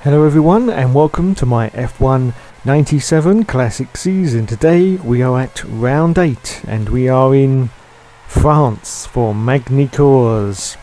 Hello everyone and welcome to my F1 97 Classic season. Today we are at round 8 and we are in France for Magny-Cours.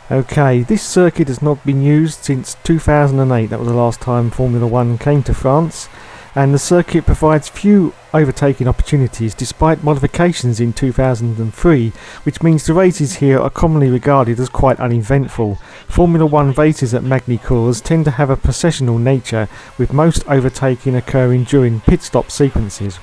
Okay, this circuit has not been used since 2008, that was the last time Formula 1 came to France, and the circuit provides few overtaking opportunities despite modifications in 2003, which means the races here are commonly regarded as quite uneventful. Formula 1 races at Magny-Cours tend to have a processional nature, with most overtaking occurring during pit stop sequences.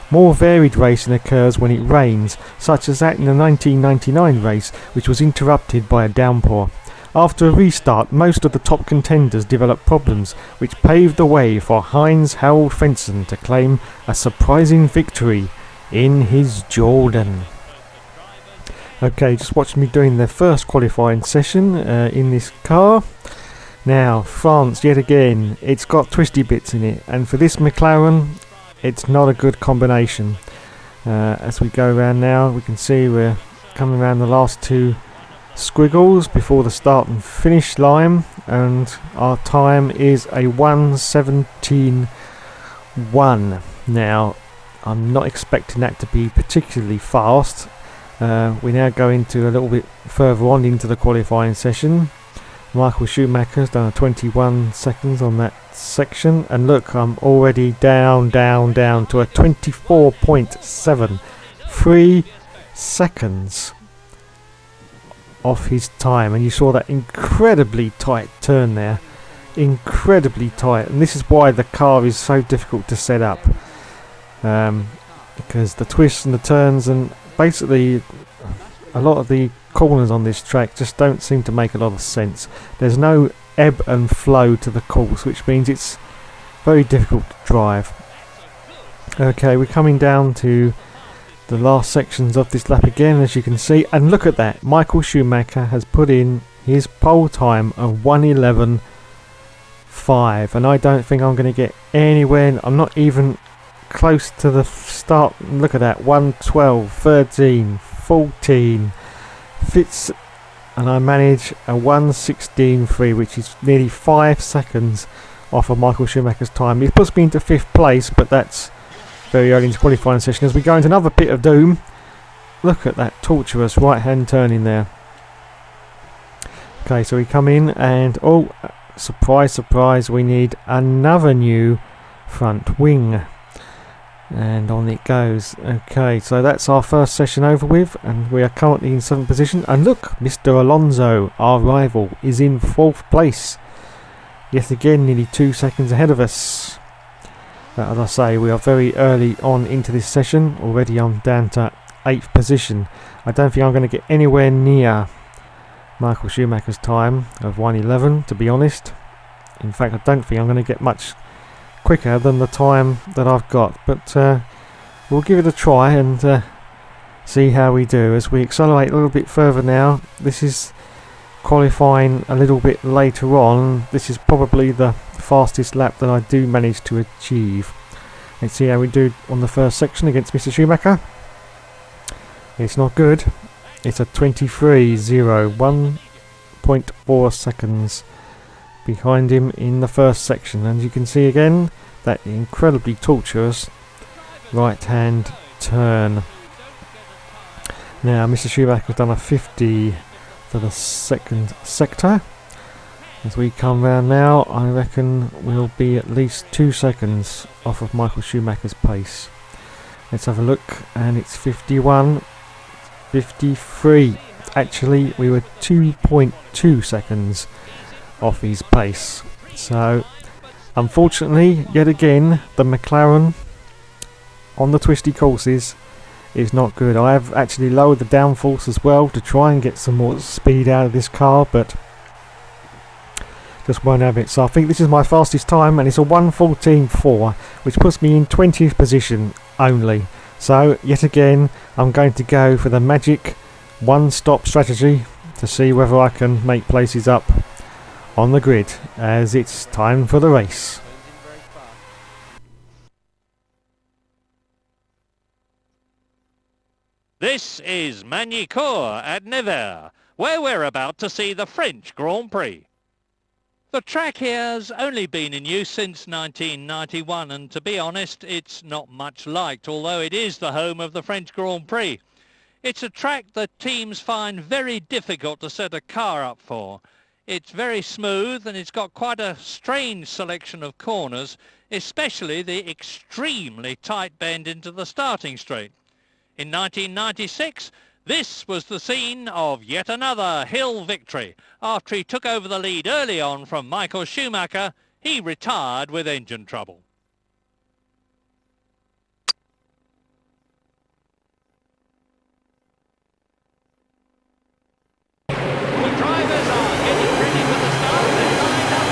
More varied racing occurs when it rains, such as that in the 1999 race, which was interrupted by a downpour. After a restart, most of the top contenders developed problems, which paved the way for Heinz Harald Frentzen to claim a surprising victory in his Jordan. Okay, just watch me doing the first qualifying session in this car. Now, France, yet again, it's got twisty bits in it, and for this McLaren, it's not a good combination. As we go around now, we can see we're coming around the last two squiggles before the start and finish line, and our time is a 1:17.1. Now, I'm not expecting that to be particularly fast. We now go into a little bit further on into the qualifying session. Michael Schumacher's done a 21 seconds on that section, and look, I'm already down to a 24.7, 3 seconds off his time. And you saw that incredibly tight turn there, incredibly tight, and this is why the car is so difficult to set up, because the twists and the turns, and basically a lot of the corners on this track just don't seem to make a lot of sense. There's no ebb and flow to the course, which means it's very difficult to drive. Okay, we're coming down to the last sections of this lap again, as you can see, and look at that, Michael Schumacher has put in his pole time of 1:11.5, and I don't think I'm going to get anywhere. I'm not even close to the start. Look at that, 1:12.13, 14 fits, and I manage a 1:16.3, which is nearly 5 seconds off of Michael Schumacher's time. It puts me into 5th place, but that's very early into the qualifying session. As we go into another pit of doom, look at that tortuous right hand turn in there. Okay, so we come in and, oh, surprise surprise, we need another new front wing, and on it goes. Okay, so that's our first session over with, and we are currently in 7th position, and look, Mr. Alonso, our rival, is in 4th place, yet again nearly 2 seconds ahead of us. As I say, we are very early on into this session. Already I'm down to 8th position. I don't think I'm going to get anywhere near Michael Schumacher's time of 1:11, to be honest. In fact, I don't think I'm going to get much quicker than the time that I've got, but we'll give it a try and see how we do as we accelerate a little bit further now. This is qualifying a little bit later on. This is probably the fastest lap that I do manage to achieve. Let's see how we do on the first section against Mr. Schumacher. It's not good. It's a 23.0, 1.4 seconds behind him in the first section, and you can see again that incredibly tortuous right hand turn. Now Mr. Schumacher's done a 50 for the second sector. As we come round now, I reckon we'll be at least 2 seconds off of Michael Schumacher's pace. Let's have a look, and it's 51, 53. Actually, we were 2.2 seconds off his pace. So, unfortunately, yet again, the McLaren on the twisty courses is not good. I have actually lowered the downforce as well to try and get some more speed out of this car, but just won't have it. So I think this is my fastest time, and it's a 1:14.4, which puts me in 20th position only. So yet again, I'm going to go for the magic one-stop strategy to see whether I can make places up on the grid, as it's time for the race. This is Magny-Cours at Nevers, where we're about to see the French Grand Prix. The track here has only been in use since 1991, and to be honest, it's not much liked, although it is the home of the French Grand Prix. It's a track that teams find very difficult to set a car up for. It's very smooth and it's got quite a strange selection of corners, especially the extremely tight bend into the starting straight. In 1996, this was the scene of yet another Hill victory. After he took over the lead early on from Michael Schumacher, he retired with engine trouble. The drivers are getting ready for the start. They're lined up.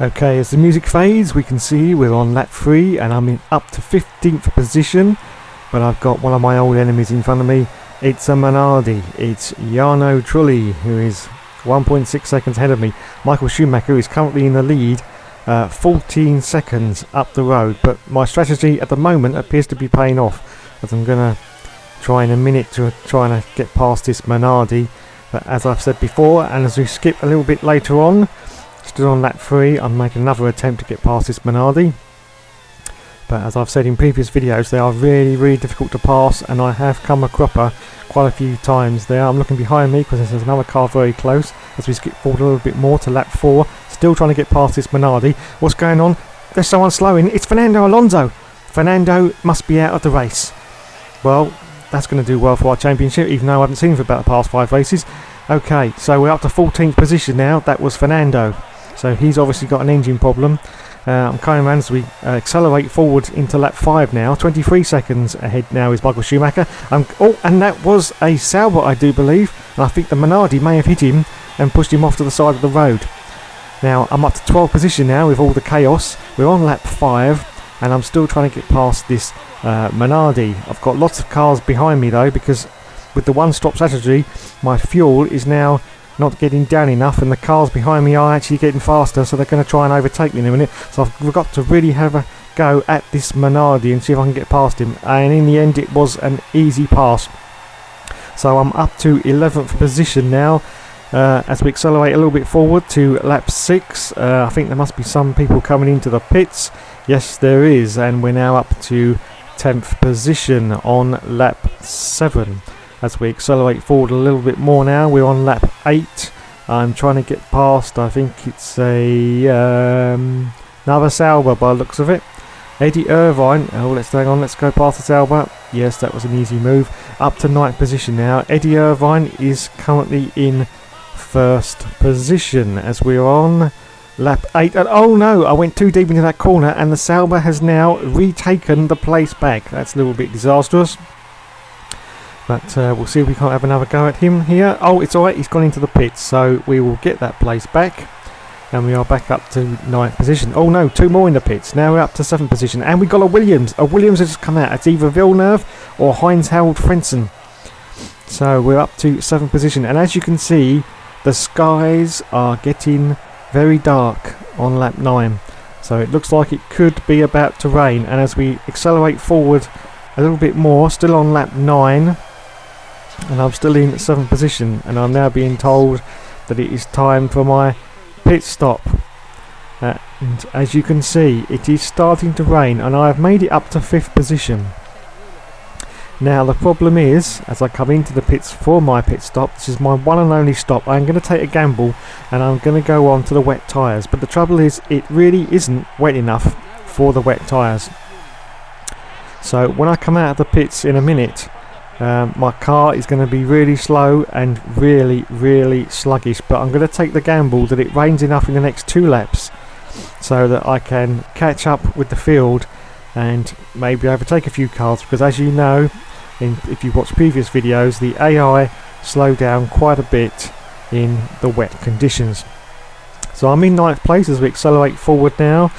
Okay, as the music fades, we can see we're on lap 3 and I'm in up to 15th position, but I've got one of my old enemies in front of me. It's a Minardi. It's Jarno Trulli, who is 1.6 seconds ahead of me. Michael Schumacher is currently in the lead, 14 seconds up the road, but my strategy at the moment appears to be paying off, as I'm going to try in a minute to try and get past this Minardi. But as I've said before, and as we skip a little bit later on, still on lap 3, I'm making another attempt to get past this Minardi. But as I've said in previous videos, they are really difficult to pass, and I have come a cropper quite a few times there. I'm looking behind me because there's another car very close as we skip forward a little bit more to lap 4. Still trying to get past this Minardi. What's going on? There's someone slowing. It's Fernando Alonso. Fernando must be out of the race. Well, that's going to do well for our championship, even though I haven't seen him for about the past 5 races. Okay, so we're up to 14th position now. That was Fernando. So he's obviously got an engine problem. I'm coming around as we accelerate forward into lap 5 now. 23 seconds ahead now is Michael Schumacher. Oh, and that was a Sauber, I do believe. And I think the Minardi may have hit him and pushed him off to the side of the road. Now, I'm up to 12th position now with all the chaos. We're on lap 5. and I'm still trying to get past this Minardi. I've got lots of cars behind me though, because with the one-stop strategy, my fuel is now not getting down enough, and the cars behind me are actually getting faster, so they're going to try and overtake me in a minute. So I've got to really have a go at this Minardi and see if I can get past him, and in the end it was an easy pass. So I'm up to 11th position now. As we accelerate a little bit forward to lap 6, I think there must be some people coming into the pits. Yes, there is, and we're now up to 10th position on lap 7. As we accelerate forward a little bit more now, we're on lap 8. I'm trying to get past, I think it's another Sauber by the looks of it. Eddie Irvine, let's go past the Sauber. Yes, that was an easy move. Up to 9th position now. Eddie Irvine is currently in 1st position as we're on lap 8. And oh no, I went too deep into that corner, and the Sauber has now retaken the place back. That's a little bit disastrous. But we'll see if we can't have another go at him here. Oh, it's alright, he's gone into the pits, so we will get that place back. And we are back up to 9th position. Oh no, 2 more in the pits. Now we're up to 7th position. And we got a Williams. A Williams has just come out. It's either Villeneuve or Heinz-Harald Frentzen. So we're up to 7th position. And as you can see, the skies are getting very dark on lap 9. So it looks like it could be about to rain. And as we accelerate forward a little bit more, still on lap 9. And I'm still in 7th position. And I'm now being told that it is time for my pit stop, and as you can see, it is starting to rain, and I have made it up to 5th position. Now the problem is, as I come into the pits for my pit stop, this is my one and only stop, I'm going to take a gamble and I'm going to go on to the wet tyres. But the trouble is, it really isn't wet enough for the wet tyres. So when I come out of the pits in a minute, my car is going to be really slow and really sluggish, but I'm going to take the gamble that it rains enough in the next 2 laps so that I can catch up with the field and maybe overtake a few cars, because as you know, if you've watched previous videos, the AI slow down quite a bit in the wet conditions. So I'm in 9th place as we accelerate forward now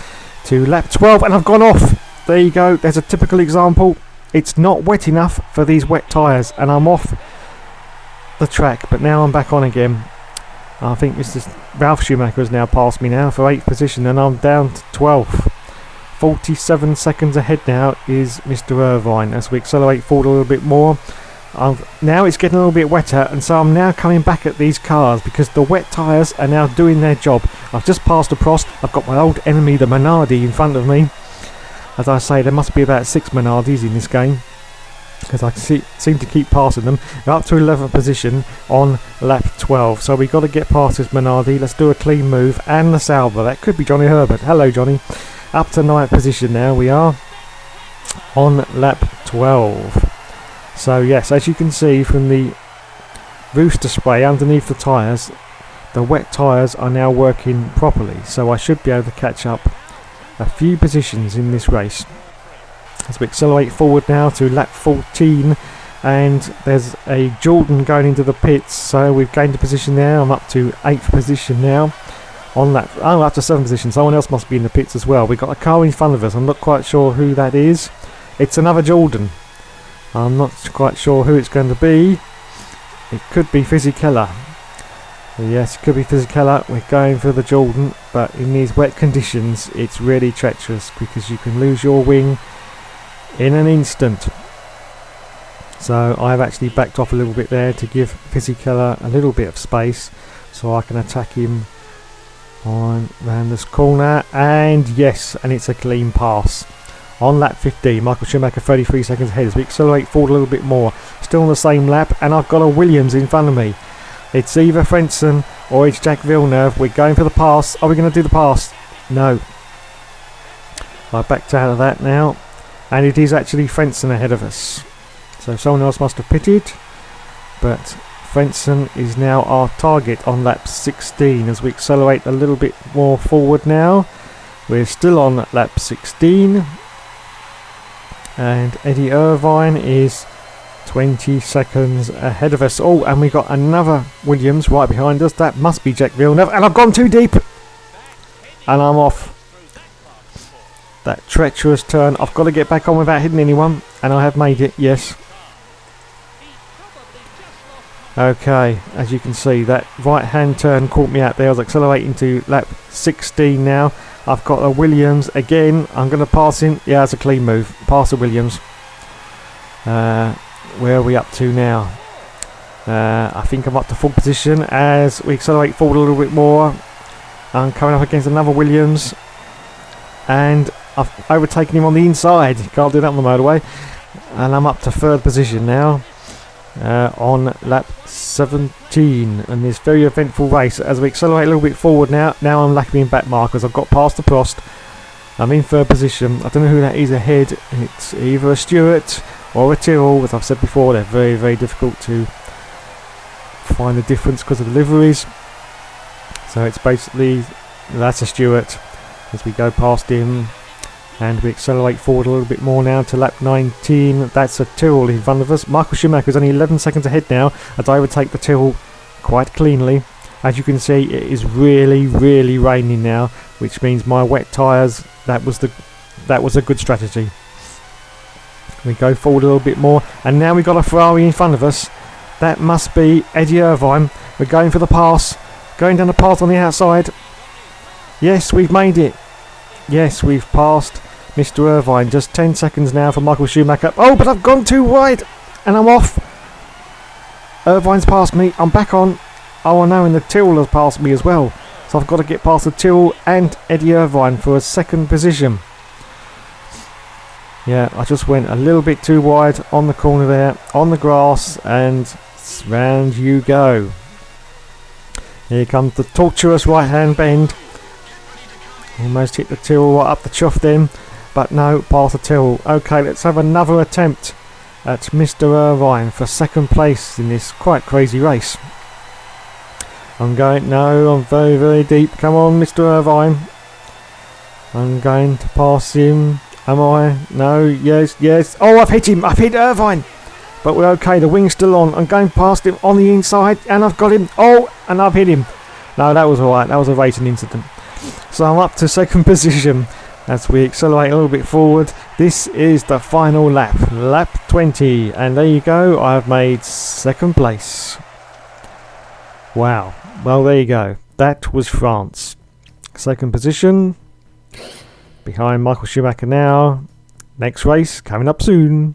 to lap 12, and I've gone off. There you go, there's a typical example. It's not wet enough for these wet tyres, and I'm off the track, but now I'm back on again. I think Ralf Schumacher has now passed me now for 8th position, and I'm down to 12th. 47 seconds ahead now is Mr. Irvine as we accelerate forward a little bit more. Now it's getting a little bit wetter, and so I'm now coming back at these cars because the wet tyres are now doing their job. I've just passed a Prost. I've got my old enemy, the Minardi, in front of me. As I say, there must be about 6 Minardis in this game, because I seem to keep passing them. We're up to 11th position on lap 12, so we've got to get past this Minardi. Let's do a clean move, and the Sauber. That could be Johnny Herbert. Hello, Johnny. Up to 9th position now. We are on lap 12. So yes, as you can see from the rooster spray underneath the tyres, the wet tyres are now working properly, so I should be able to catch up a few positions in this race. As we accelerate forward now to lap 14, and there's a Jordan going into the pits, so we've gained a position there. I'm up to 8th position now on lap, up to 7th position. Someone else must be in the pits as well. We've got a car in front of us. I'm not quite sure who that is. It's another Jordan. I'm not quite sure who it's going to be. It could be Fisichella. Yes, it could be Fisichella. We're going for the Jordan, but in these wet conditions it's really treacherous because you can lose your wing in an instant. So I've actually backed off a little bit there to give Fisichella a little bit of space so I can attack him on round this corner, and yes, and it's a clean pass. On lap 15, Michael Schumacher 33 seconds ahead as we accelerate forward a little bit more. Still on the same lap, and I've got a Williams in front of me. It's either Frentzen or it's Jack Villeneuve. We're going for the pass. Are we going to do the pass? No. I backed out of that now, and it is actually Frentzen ahead of us. So someone else must have pitted, but Frentzen is now our target on lap 16 as we accelerate a little bit more forward now. We're still on lap 16, and Eddie Irvine is 20 seconds ahead of us. Oh, and we got another Williams right behind us. That must be Jack Villeneuve, and I've gone too deep, and I'm off. That treacherous turn. I've got to get back on without hitting anyone, and I have made it, yes. Okay, as you can see, that right hand turn caught me out there. I was accelerating to lap 16 now. I've got a Williams again. I'm going to pass him. Yeah, it's a clean move. Pass the Williams. Where are we up to now? I think I'm up to full position as we accelerate forward a little bit more. I'm coming up against another Williams, and I've overtaken him on the inside. Can't do that on the motorway. And I'm up to third position now on lap 17 in this very eventful race. As we accelerate a little bit forward now I'm lacking in back markers. I've got past the Prost. I'm in third position. I don't know who that is ahead. It's either a Stewart or a Tyrrell. As I've said before, they're very, very difficult to find the difference because of the liveries. So it's basically, that's a Stewart as we go past him, and we accelerate forward a little bit more now to lap 19. That's a Tyrrell in front of us. Michael Schumacher is only 11 seconds ahead now as I overtake the Tyrrell quite cleanly. As you can see, it is really, really raining now, which means my wet tyres, that was a good strategy. We go forward a little bit more, and now we've got a Ferrari in front of us. That must be Eddie Irvine. We're going for the pass. Going down the path on the outside. Yes, we've made it. Yes, we've passed Mr. Irvine. Just 10 seconds now for Michael Schumacher. Oh, but I've gone too wide. And I'm off. Irvine's passed me. I'm back on. Oh, I know, and the Tyrrell has passed me as well. So I've got to get past the Tyrrell and Eddie Irvine for a second position. Yeah, I just went a little bit too wide on the corner there, on the grass, and round you go. Here comes the tortuous right hand bend. Almost hit the Tyrrell right up the chuff then, but no, past the Tyrrell. Okay, let's have another attempt at Mr. Irvine for second place in this quite crazy race. I'm very, very deep. Come on, Mr. Irvine. I'm going to pass him. Am I? No, yes. Oh, I've hit him. I've hit Irvine. But we're okay. The wing's still on. I'm going past him on the inside, and I've got him. Oh, and I've hit him. No, that was alright. That was a racing incident. So I'm up to second position as we accelerate a little bit forward. This is the final lap. Lap 20. And there you go. I've made second place. Wow. Well, there you go. That was France. Second position. Behind Michael Schumacher now. Next race coming up soon.